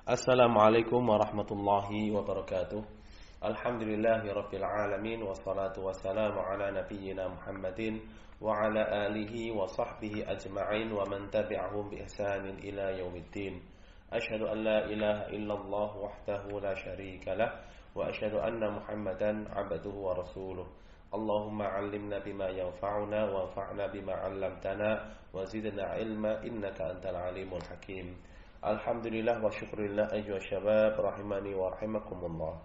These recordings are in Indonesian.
Assalamualaikum warahmatullahi wabarakatuh. Alhamdulillahi rabbil alamin. Wassalatu wassalamu ala nabiyyina Muhammadin wa ala alihi wa sahbihi ajma'in wa man tabi'ahum bi ihsanin ila yaumiddin. Asyhadu an la ilaha illallah wahdahu la syarika lah wa asyhadu anna Muhammadan abduhu wa rasuluh. Allahumma 'allimna bima yanfa'una wa anfa'na bima 'allamtana wa zidna ilma innaka antal alimul hakim. Alhamdulillah wa syukurillah ayyuha syabab rahimani wa rahimakumullah.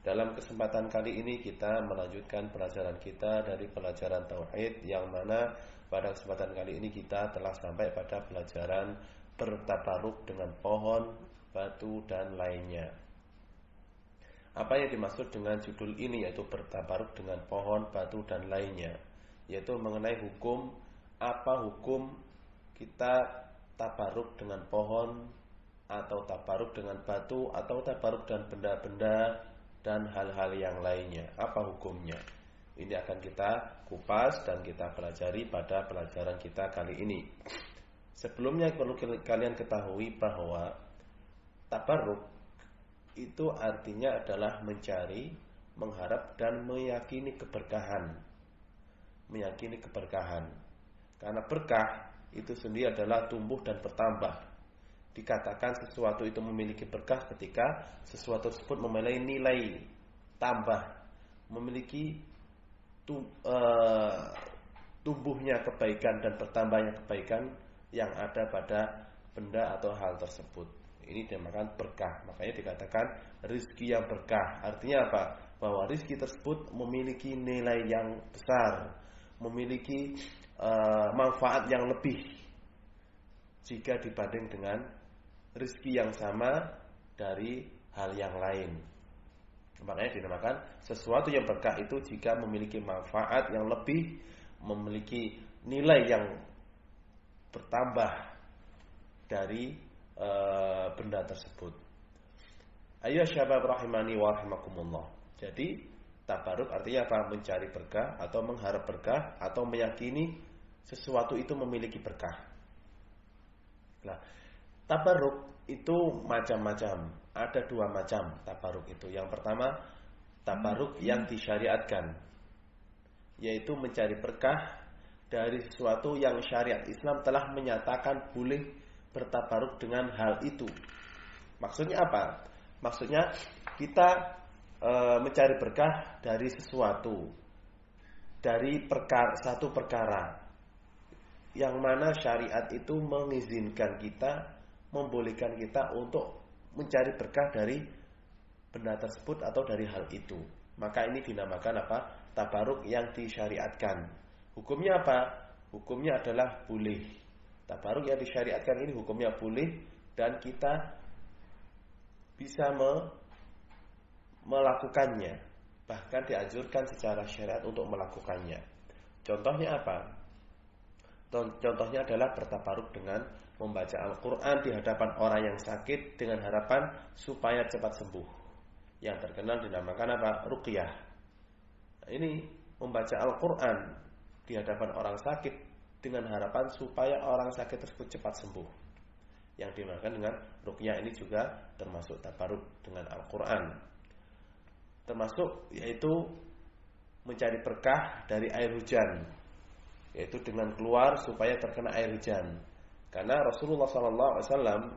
Dalam kesempatan kali ini kita melanjutkan pelajaran kita dari pelajaran tauhid, yang mana pada kesempatan kali ini kita telah sampai pada pelajaran bertabaruk dengan pohon, batu dan lainnya. Apa yang dimaksud dengan judul ini, yaitu bertabaruk dengan pohon, batu dan lainnya, yaitu mengenai hukum, apa hukum kita tabaruk dengan pohon atau tabaruk dengan batu atau tabaruk dengan benda-benda dan hal-hal yang lainnya. Apa hukumnya? Ini akan kita kupas dan kita pelajari pada pelajaran kita kali ini. Sebelumnya perlu kalian ketahui bahwa tabaruk itu artinya adalah mencari, mengharap dan meyakini keberkahan. Meyakini keberkahan. Karena berkah itu sendiri adalah tumbuh dan bertambah. Dikatakan sesuatu itu memiliki berkah ketika sesuatu tersebut memiliki nilai tambah, memiliki tumbuhnya kebaikan dan bertambahnya kebaikan yang ada pada benda atau hal tersebut. Ini dinamakan berkah. Makanya dikatakan rizki yang berkah. Artinya apa? Bahwa rizki tersebut memiliki nilai yang besar, memiliki manfaat yang lebih jika dibanding dengan rezeki yang sama dari hal yang lain. Makanya dinamakan sesuatu yang berkah itu jika memiliki manfaat yang lebih, memiliki nilai yang bertambah dari benda tersebut. Ayo syabab rahimani wa rahimakumullah. Jadi tabaruk artinya apa? Mencari berkah atau mengharap berkah atau meyakini sesuatu itu memiliki berkah. Nah, tabaruk itu macam-macam. Ada dua macam tabaruk itu. Yang pertama, tabaruk yang disyariatkan, yaitu mencari berkah dari sesuatu yang syariat Islam telah menyatakan boleh bertabaruk dengan hal itu. Maksudnya apa? Maksudnya kita mencari berkah dari sesuatu, dari satu perkara yang mana syariat itu mengizinkan kita, membolehkan kita untuk mencari berkah dari benda tersebut atau dari hal itu. Maka ini dinamakan apa? Tabaruk yang disyariatkan. Hukumnya apa? Hukumnya adalah boleh. Tabaruk yang disyariatkan ini hukumnya boleh dan kita bisa melakukannya, bahkan dianjurkan secara syariat untuk melakukannya. Contohnya apa? Contohnya adalah bertabaruk dengan membaca Al-Quran di hadapan orang yang sakit dengan harapan supaya cepat sembuh. Yang terkenal dinamakan apa? Ruqyah. Nah, ini membaca Al-Quran di hadapan orang sakit dengan harapan supaya orang sakit tersebut cepat sembuh. Yang dinamakan dengan ruqyah ini juga termasuk tabaruk dengan Al-Quran. Termasuk yaitu mencari berkah dari air hujan, yaitu dengan keluar supaya terkena air hujan. Karena Rasulullah SAW,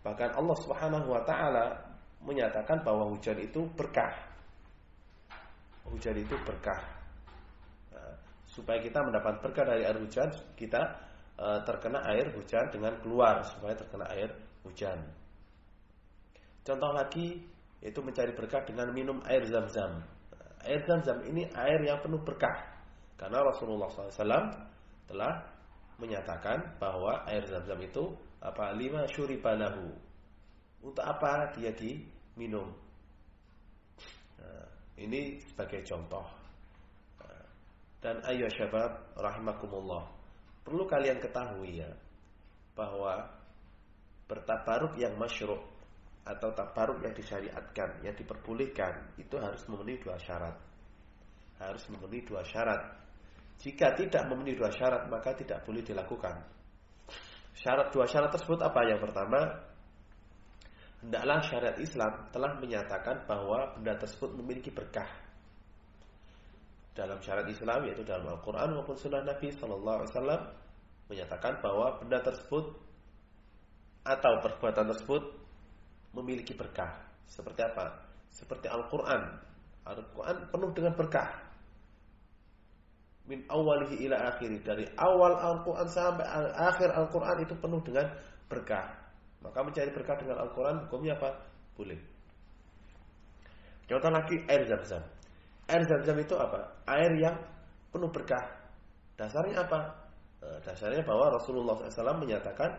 bahkan Allah Subhanahu Wa Taala menyatakan bahwa hujan itu berkah. Hujan itu berkah. Nah, supaya kita mendapat berkah dari air hujan, kita terkena air hujan dengan keluar supaya terkena air hujan. Contoh lagi yaitu mencari berkah dengan minum air zam-zam. Air zam-zam ini air yang penuh berkah, karena Rasulullah SAW telah menyatakan bahwa air zam-zam itu apa? Lima syuribalahu. Untuk apa dia diminum? Nah, ini sebagai contoh. Dan ayo syabab rahimakumullah, perlu kalian ketahui ya, bahwa bertabaruk yang masyru' atau tabaruk yang disyariatkan, yang diperbolehkan, itu harus memenuhi dua syarat. Harus memenuhi dua syarat. Jika tidak memenuhi dua syarat, maka tidak boleh dilakukan. Dua syarat tersebut apa? Yang pertama, hendaklah syariat Islam telah menyatakan bahwa benda tersebut memiliki berkah. Dalam syariat Islam, yaitu dalam Al-Quran maupun Sunnah Nabi Sallallahu Alaihi Wasallam, menyatakan bahwa benda tersebut atau perbuatan tersebut memiliki berkah. Seperti apa? Seperti Al-Quran. Al-Quran penuh dengan berkah. Min awalihi ila akhiri, dari awal Al-Quran sampai akhir Al-Quran itu penuh dengan berkah. Maka mencari berkah dengan Al-Quran hukumnya apa? Boleh. Contoh lagi air Zam-Zam. Air Zam-Zam itu apa? Air yang penuh berkah. Dasarnya apa? Dasarnya bahwa Rasulullah SAW menyatakan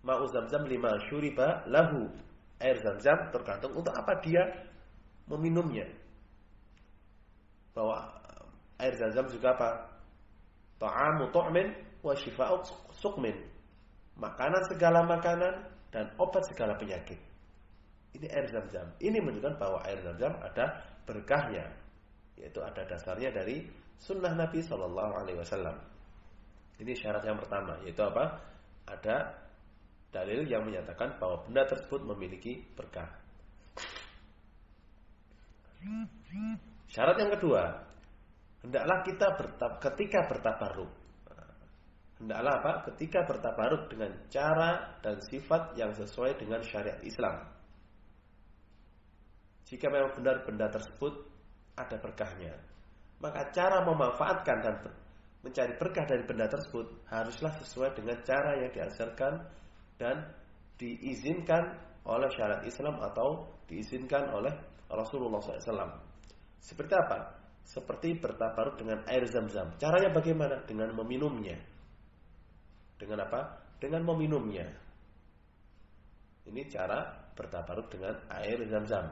ma'u Zam-Zam lima syuriba lahu. Air Zam-Zam tergantung untuk apa dia meminumnya. Bahwa air Zam-Zam juga apa? Ta'amu tu'min wa shifa'u suqmin. Makanan segala makanan dan obat segala penyakit. Ini air Zam-Zam. Ini menunjukkan bahwa air Zam-Zam ada berkahnya, yaitu ada dasarnya dari sunnah Nabi Sallallahu Alaihi Wasallam. Ini syarat yang pertama, yaitu apa? Ada dalil yang menyatakan bahwa benda tersebut memiliki berkah. Syarat yang kedua, hendaklah kita ketika bertabaruk. Hendaklah apa? Ketika bertabaruk dengan cara dan sifat yang sesuai dengan syariat Islam. Jika memang benar benda tersebut ada berkahnya, maka cara memanfaatkan dan mencari berkah dari benda tersebut haruslah sesuai dengan cara yang diajarkan dan diizinkan oleh syariat Islam atau diizinkan oleh Rasulullah SAW. Seperti apa? Seperti bertabaruk dengan air Zam-Zam. Caranya bagaimana? Dengan meminumnya. Dengan apa? Dengan meminumnya. Ini cara bertabaruk dengan air Zam-Zam.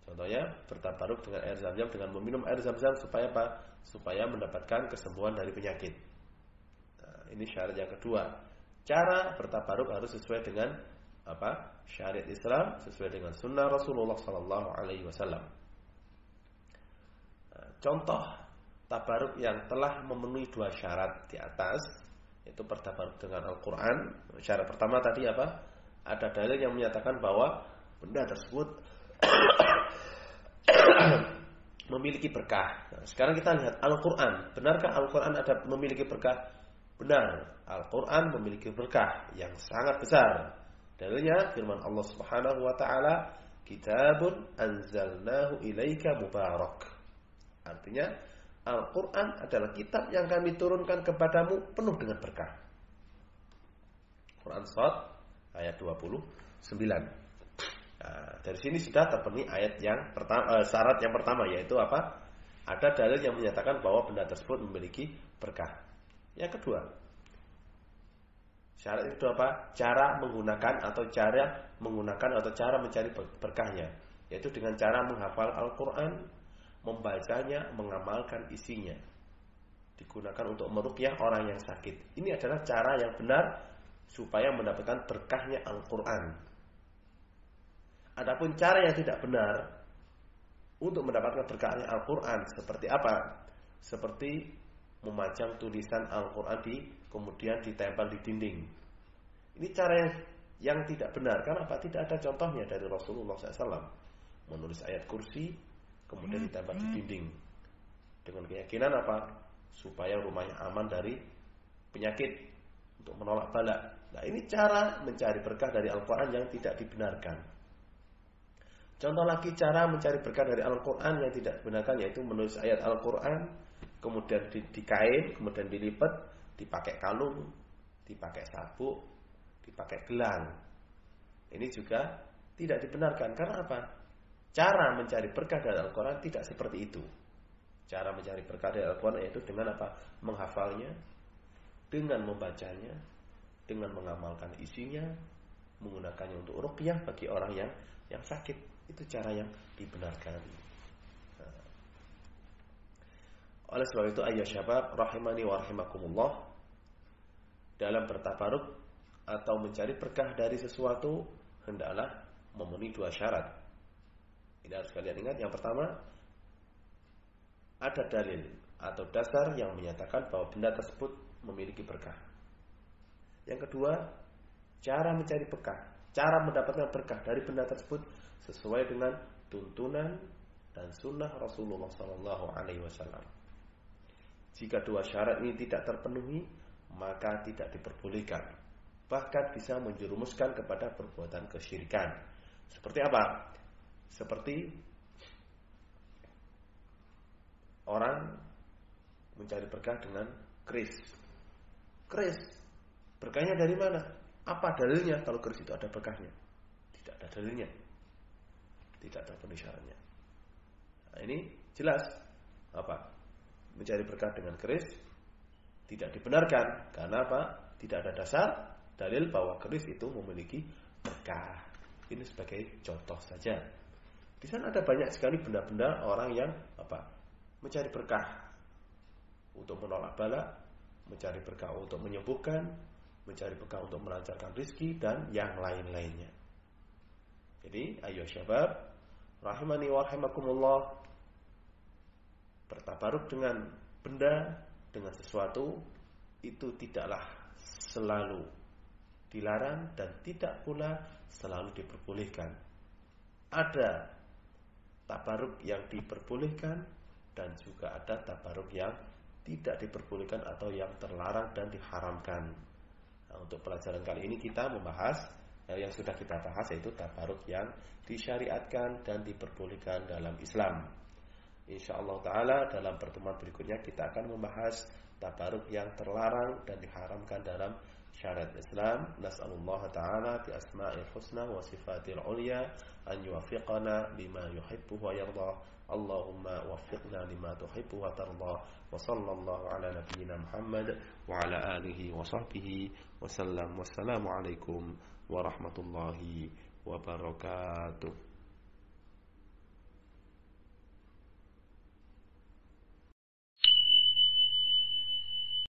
Contohnya bertabaruk dengan air Zam-Zam dengan meminum air Zam-Zam supaya apa? Supaya mendapatkan kesembuhan dari penyakit. Nah, ini syarat yang kedua. Cara bertabaruk harus sesuai dengan apa? Syariat Islam, sesuai dengan sunnah Rasulullah Sallallahu Alaihi Wasallam. Nah, contoh tabaruk yang telah memenuhi dua syarat di atas, yaitu bertabaruk dengan Al-Quran. Syarat pertama tadi apa? Ada dalil yang menyatakan bahwa benda tersebut memiliki berkah. Nah, sekarang kita lihat Al-Quran. Benarkah Al-Quran ada memiliki berkah? Benar. Al-Quran memiliki berkah yang sangat besar. Dalilnya firman Allah Subhanahu wa taala, "Kitabun anzalnahu ilaika mubarak." Artinya Al-Quran adalah kitab yang kami turunkan kepadamu penuh dengan berkah. Quran Shad ayat 29. Nah, dari sini sudah terpenuhi ayat yang pertama, syarat yang pertama, yaitu apa? Ada dalil yang menyatakan bahwa benda tersebut memiliki berkah. Yang kedua, syarat itu apa? Cara menggunakan atau cara mencari berkahnya, yaitu dengan cara menghafal Al-Quran, membacanya, mengamalkan isinya. Digunakan untuk meruqyah orang yang sakit. Ini adalah cara yang benar supaya mendapatkan berkahnya Al-Quran. Adapun cara yang tidak benar untuk mendapatkan berkahnya Al-Quran seperti apa? Seperti memajang tulisan Al-Quran kemudian ditempel di dinding. Ini cara yang tidak benar. Karena apa? Tidak ada contohnya dari Rasulullah SAW. Menulis ayat kursi kemudian ditempel di dinding. Dengan keyakinan apa? Supaya rumahnya aman dari penyakit, untuk menolak bala. Nah, ini cara mencari berkah dari Al-Quran yang tidak dibenarkan. Contoh lagi cara mencari berkah dari Al-Quran yang tidak dibenarkan, yaitu menulis ayat Al-Quran kemudian di kain, kemudian dilipat, dipakai kalung, dipakai sabuk, dipakai gelang. Ini juga tidak dibenarkan. Karena apa? Cara mencari berkah dari Al-Quran tidak seperti itu. Cara mencari berkah dari Al-Quran yaitu dengan apa? Menghafalnya, dengan membacanya, dengan mengamalkan isinya, menggunakannya untuk ruqyah bagi orang yang sakit. Itu cara yang dibenarkan. Oleh sebab itu ayah syabab rahimani wa rahimakumullah, dalam bertabaruk atau mencari berkah dari sesuatu hendaklah memenuhi dua syarat. Ini harus kalian ingat. Yang pertama, ada dalil atau dasar yang menyatakan bahwa benda tersebut memiliki berkah. Yang kedua, cara mencari berkah cara mendapatkan berkah dari benda tersebut sesuai dengan tuntunan dan sunnah Rasulullah SAW. Jika dua syarat ini tidak terpenuhi, maka tidak diperbolehkan. Bahkan bisa menjerumuskan kepada perbuatan kesyirikan. Seperti apa? Seperti orang mencari berkah dengan keris. Keris, berkahnya dari mana? Apa dalilnya kalau keris itu ada berkahnya? Tidak ada dalilnya. Tidak terpenuhi syaratnya. Nah, ini jelas apa? Mencari berkah dengan keris tidak dibenarkan. Karena apa? Tidak ada dasar dalil bahwa keris itu memiliki berkah. Ini sebagai contoh saja. Di sana ada banyak sekali benda-benda orang yang apa? Mencari berkah untuk menolak bala, mencari berkah untuk menyembuhkan, mencari berkah untuk melancarkan rezeki dan yang lain-lainnya. Jadi, ayo syabab, rahimani wa rahimakumullah, bertabaruk dengan benda, dengan sesuatu itu tidaklah selalu dilarang dan tidak pula selalu diperbolehkan. Ada tabaruk yang diperbolehkan dan juga ada tabaruk yang tidak diperbolehkan atau yang terlarang dan diharamkan. Nah, untuk pelajaran kali ini kita membahas yang sudah kita bahas, yaitu tabaruk yang disyariatkan dan diperbolehkan dalam Islam. InsyaAllah ta'ala dalam pertemuan berikutnya kita akan membahas tabaruk yang terlarang dan diharamkan dalam syariat Islam. Nas'alullah ta'ala bi asma'il husna wa sifatil ulya an yuwaffiqana lima yuhibbu wa yardah. Allahumma waffiqna lima tuhibbu wa tardah. Wa sallallahu ala nabiyyina Muhammad wa ala alihi wa sahbihi wa sallam. Wassalamu alaikum warahmatullahi wabarakatuh.